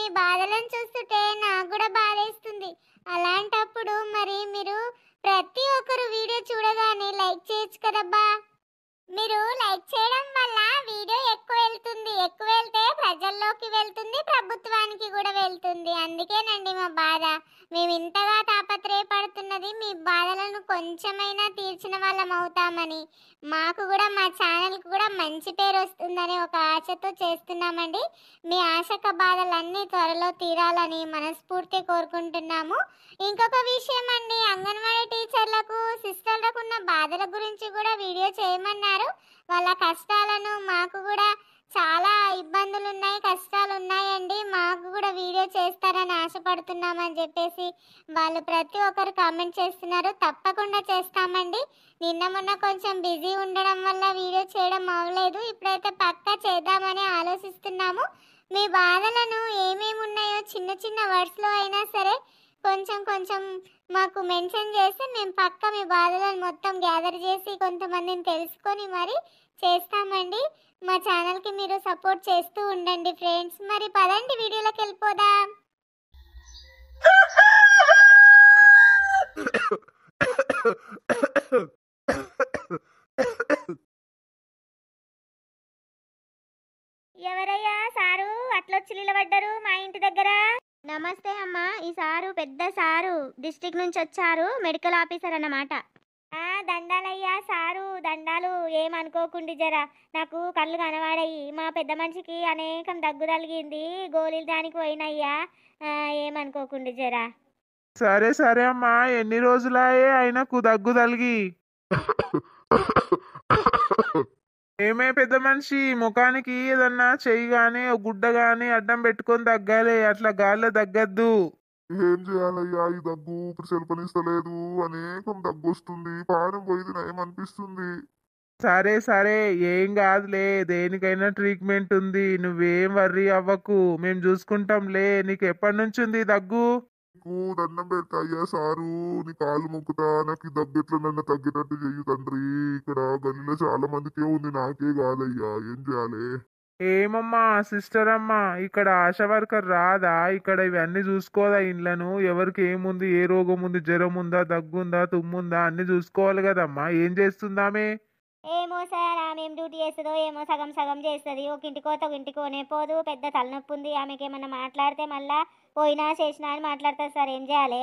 మీ బాధలను చూస్తుంటే నాకు కూడా బాధేస్తుంది. అలాంటప్పుడు మరి మీరు ప్రతి ఒక్కరు వీడియో చూడగానే లైక్ చేయొచ్చు కదబ్బా. మీరు లైక్ చేయడం వల్ల వీడియో ఎక్కువ వెళ్తుంది. ఎక్కువ వెళ్తే ప్రజల్లోకి వెళ్తుంది, ప్రభుత్వానికి కూడా వెళ్తుంది. అందుకేనండి మా బాధ. మేము ఇంతగా తాపత్రయపడుతున్నది మీ బాధలను కొంచెమైనా తీర్చిన వాళ్ళం అవుతామని. మాకు కూడా మా ఛానల్కి కూడా మంచి పేరు వస్తుందని ఒక ఆశతో చేస్తున్నామండి. మీ ఆశక బాధలన్నీ త్వరలో తీరాలని మనస్ఫూర్తి కోరుకుంటున్నాము. ఇంకొక విషయం అండి, అంగన్వాడీ టీచర్లకు సిస్టర్లకు ఉన్న బాధల గురించి కూడా వీడియో చేయమన్నారు. వాళ్ళ కష్టాలను, మాకు కూడా చాలా ఇబ్బందులు ఉన్నాయి, కష్టాలు ఉన్నాయండి, మాకు కూడా వీడియో చేస్తారని ఆశపడుతున్నామని చెప్పేసి వాళ్ళు ప్రతి ఒక్కరు కామెంట్ చేస్తున్నారు. తప్పకుండా చేస్తామండి. నిన్న మొన్న కొంచెం బిజీ ఉండడం వల్ల వీడియో చేయడం అవ్వలేదు. ఇప్పుడైతే పక్కా చేద్దామని ఆలోచిస్తున్నాము. మీ బాధలను ఏమేమి ఉన్నాయో చిన్న చిన్న వర్డ్స్లో అయినా సరే కొంచెం కొంచెం మాకు మెన్షన్ చేస్తే మేము పక్క మీ బాధలను మొత్తం గ్యాదర్ చేసి కొంతమందిని తెలుసుకొని మరి చేస్తామండి. మా ఛానల్కి మీరు సపోర్ట్ చేస్తూ ఉండండి ఫ్రెండ్స్. మరి పదండి వీడియోలోకి వెళ్ళిపోదాం. ఎవరయ్యా సారు అట్లొచ్చి నిలబడ్డారు మా ఇంటి దగ్గర? నమస్తే అమ్మా. ఈ సారు పెద్ద సారు, డిస్ట్రిక్ట్ నుంచి వచ్చారు, మెడికల్ ఆఫీసర్ అన్నమాట. దండాలయ్యా సారు, దండాలు. ఏమనుకోకుండి జరా, నాకు కళ్ళు కనవాడయి. మా పెద్ద మనిషికి అనేకం దగ్గు తలిగింది, గోళీలు దానికి పోయినయ్యా. ఏమనుకోకుండి జరా. సరే సరే అమ్మా, ఎన్ని రోజులాయే ఆయనకు దగ్గు తలిగి? ఏమే పెద్ద మనిషి, ముఖానికి ఏదన్నా చెయ్యి గాని గుడ్డ గాని అడ్డం పెట్టుకొని తగ్గాలి, అట్లా గాల్లో తగ్గద్దు. ఏం చేయాలయ్యా, ఈ దగ్గు ఇప్పుడు సెలపనిస్తలేదు, అనేకం దగ్గు వస్తుంది, ప్రాణం పోయింది ఏమనిపిస్తుంది. సరే సరే, ఏం కాదులే, దేనికైనా ట్రీట్మెంట్ ఉంది, నువ్వేం వర్రీ అవ్వకు, మేము చూసుకుంటాంలే. నీకు ఎప్పటి నుంచి ఉంది దగ్గు? నీకు దండం పెడతా అయ్యా సారు, నీ కాళ్ళు మొక్కుతా, నాకు ఈ దగ్గు ఎట్లా నన్ను తగ్గేటట్టు చెయ్యి తండ్రి. ఇక్కడ గల్లీలో చాలా మందికే ఉంది, నాకే కాదయ్యా, ఏం చేయాలి? ఏమమ్మా సిస్టర్ అమ్మా, ఇక్కడ ఆశా వర్కర్ రాదా? ఇక్కడ ఇవన్నీ చూసుకోదా? ఇండ్లను ఎవరికి ఏముంది, ఏ రోగం ఉంది, జ్వరం ఉందా, దగ్గుందా, తుమ్ముందా, అన్ని చూసుకోవాలి కదమ్మా. ఏం చేస్తుందామే? ఏమో సార్, ఆమె ఏం డ్యూటీ చేస్తుందో ఏమో, సగం సగం చేస్తుంది. ఒక ఇంటికి పోతే ఒక ఇంటికి పోనే పోదు. పెద్ద తలనొప్పి ఉంది ఆమెకి. ఏమన్నా మాట్లాడితే మళ్ళా పోయినా చేసినా అని మాట్లాడతారు సార్. ఏం చేయాలి?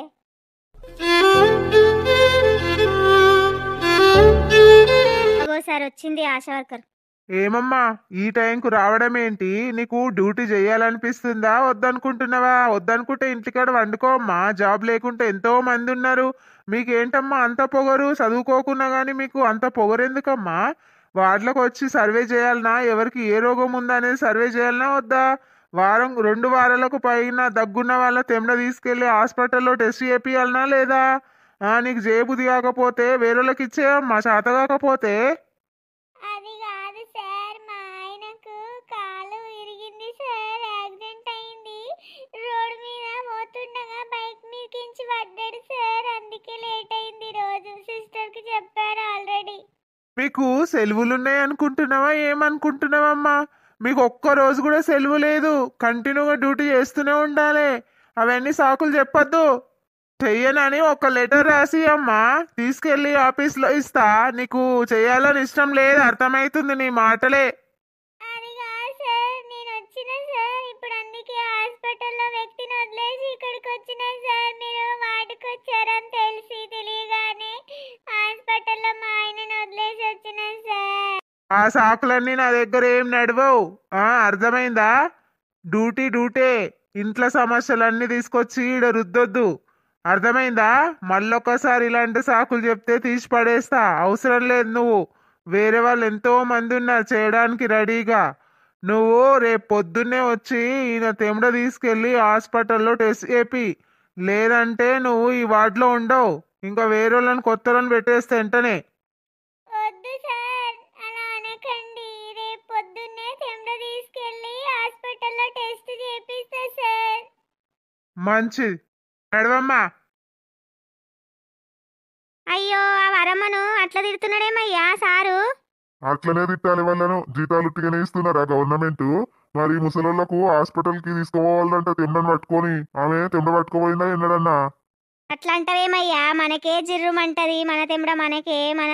సార్ వచ్చింది ఆశా వర్కర్. ఏమమ్మా ఈ టైంకు రావడం ఏంటి? నీకు డ్యూటీ చేయాలనిపిస్తుందా, వద్దనుకుంటున్నావా? వద్దనుకుంటే ఇంటికాడ వండుకోమ్మా. జాబ్ లేకుంటే ఎంతో మంది ఉన్నారు. మీకేంటమ్మా అంత పొగరు? చదువుకోకున్నా కానీ మీకు అంత పొగరు ఎందుకమ్మా? వార్డులకు వచ్చి సర్వే చేయాలనా? ఎవరికి ఏ రోగం ఉందా అనేది సర్వే చేయాలనా వద్దా? వారం 2 వారాలకు పైన దగ్గున్న వాళ్ళ తెమ్మ తీసుకెళ్లి హాస్పిటల్లో టెస్ట్ చేపియాలనా లేదా? నీకు చేయబుద్ధి కాకపోతే వేరేళ్ళకి ఇచ్చేయమ్మా, చేత కాకపోతే. అది కాదు సార్, మా ఆయనకు కాలు విరిగింది సార్, యాక్సిడెంట్ అయింది. రోడ్ మీద పోతుండగా బైక్ మీదకించి పడ్డాడు సార్, అందుకే లేట్ అయింది రోజు. సిస్టర్కి చెప్పాను ఆల్రెడీ. మీకు సెలవులున్నాయి అనుకుంటున్నావా, ఏమనుకుంటున్నావమ్మా? మీకు ఒక్క రోజు కూడా సెలవు లేదు, కంటిన్యూగా డ్యూటీ చేస్తూనే ఉండాలి. అవన్నీ సాకులు చెప్పొద్దు. చెయ్యనని ఒక లెటర్ రాసి అమ్మా తీసుకెళ్ళి ఆఫీస్లో ఇస్తా. నీకు చెయ్యాలని ఇష్టం లేదు, అర్థమవుతుంది నీ మాటలే. అది కాదు సార్, నేను వచ్చిన సార్ ఇప్పుడు, అందుకే హాస్పిటల్లో వ్యక్తిని వదిలేసి ఇక్కడికి వచ్చిన సార్. మీరు వాటికి వచ్చారని తెలియగానే హాస్పిటల్లో మా ఆయనను వదిలేసి వచ్చిన సార్. ఆ సాకులన్నీ నా దగ్గర ఏం నడవవు, అర్థమైందా? డ్యూటీ డ్యూటే. ఇంట్లో సమస్యలన్నీ తీసుకొచ్చి ఈడ రుద్దొద్దు, అర్థమైందా? మళ్ళొక్కసారి ఇలాంటి సాకులు చెప్తే తీసి పడేస్తా. అవసరం లేదు. నువ్వు వేరే వాళ్ళు ఎంతో మంది ఉన్నారు చేయడానికి రెడీగా. నువ్వు రేపు పొద్దున్నే వచ్చి ఈయన తెమ్మ తీసుకెళ్ళి హాస్పిటల్లో టెస్ట్ చేపి, లేదంటే నువ్వు ఈ వార్డులో ఉండవు. ఇంకా వేరే వాళ్ళని కొత్త వాళ్ళని పెట్టేస్తే వెంటనే. వద్దు సార్, అలా అనకండి. రేపు పొద్దున్నే తెమ్మ తీసుకెళ్ళి హాస్పిటల్లో టెస్ట్ చేపిస్తా సార్. మంచిది, నడవమ్మా. అయ్యో, ఆ వరమ్మను అట్లా తిడుతున్నాడేమయ్యా సారు. అట్లనే తిట్టాలి వాళ్ళను, జీతాలు ఉట్టిగానే ఇస్తున్నారా గవర్నమెంట్? మరి ముసలోళ్ళకు హాస్పిటల్ కి తీసుకుపోవాలంటే తెమ్మని పట్టుకొని ఆమె తెమ్మ పట్టుకోపోయిందా ఎన్నడన్నా? అట్లా అంటవేమయ్యా, మనకే జిర్రుమంటది, మన తెంబడ మనకే, మన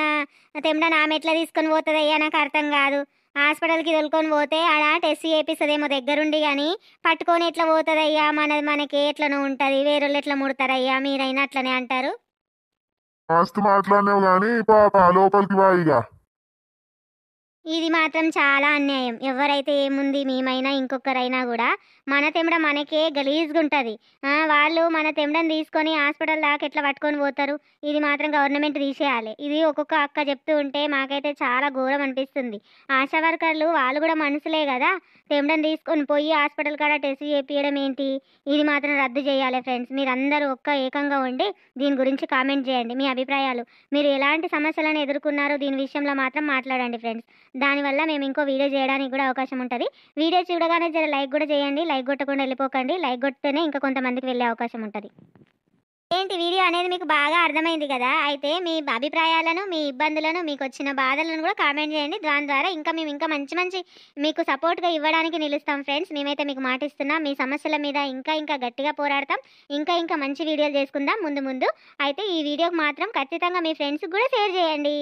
తెంబడ నామె ఎట్లా తీసుకొని పోతుందయ్యా, నాకు అర్థం కాదు. హాస్పిటల్కి తోలుకొని పోతే ఆడ టెస్ట్ చేపిస్తుందేమో దగ్గరుండి, కానీ పట్టుకొని ఎట్లా పోతుందయ్యా, మనకే ఎట్లనో ఉంటుంది, వేరేళ్ళు ఎట్లా ముడతారయ్యా, మీరైనా అట్లనే అంటారు. మస్తు మాట్లాడినావు గాని పాప లోపలికి వా ఇక. ఇది మాత్రం చాలా అన్యాయం. ఎవరైతే ఏముంది, మేమైనా ఇంకొకరైనా కూడా మన తెంబడ మనకే గలీజ్గా ఉంటుంది. వాళ్ళు మన తెంబడని తీసుకొని హాస్పిటల్ దాకా ఎట్లా పట్టుకొని పోతారు? ఇది మాత్రం గవర్నమెంట్ తీసేయాలి. ఇది ఒక్కొక్క అక్క చెప్తూ ఉంటే మాకైతే చాలా ఘోరం అనిపిస్తుంది. ఆశా వర్కర్లు వాళ్ళు కూడా మనుషులే కదా, తెంబడని తీసుకొని పోయి హాస్పిటల్ కాడ టెస్ట్ చేయించడం ఏంటి? ఇది మాత్రం రద్దు చేయాలి ఫ్రెండ్స్. మీరందరూ ఏకంగా ఉండి దీని గురించి కామెంట్ చేయండి మీ అభిప్రాయాలు. మీరు ఎలాంటి సమస్యలను ఎదుర్కొన్నారో దీని విషయంలో మాత్రం మాట్లాడండి ఫ్రెండ్స్. దానివల్ల మేము ఇంకో వీడియో చేయడానికి కూడా అవకాశం ఉంటుంది. వీడియో చూడగానే జర లైక్ కూడా చేయండి. లైక్ కొట్టకుండా వెళ్ళిపోకండి. లైక్ కొడితేనే ఇంకా కొంతమందికి వెళ్ళే అవకాశం ఉంటుంది. ఏంటి వీడియో అనేది మీకు బాగా అర్థమైంది కదా? అయితే మీ అభిప్రాయాలను, మీ ఇబ్బందులను, మీకు వచ్చిన బాధలను కూడా కామెంట్ చేయండి. దాని ద్వారా మేము ఇంకా మంచి మీకు సపోర్ట్గా ఇవ్వడానికి నిలుస్తాం ఫ్రెండ్స్. మేమైతే మీకు మాటిస్తున్నాం. మీ సమస్యల మీద ఇంకా గట్టిగా పోరాడతాం. ఇంకా మంచి వీడియోలు చేసుకుందాం ముందు. అయితే ఈ వీడియోకి మాత్రం ఖచ్చితంగా మీ ఫ్రెండ్స్కి కూడా షేర్ చేయండి.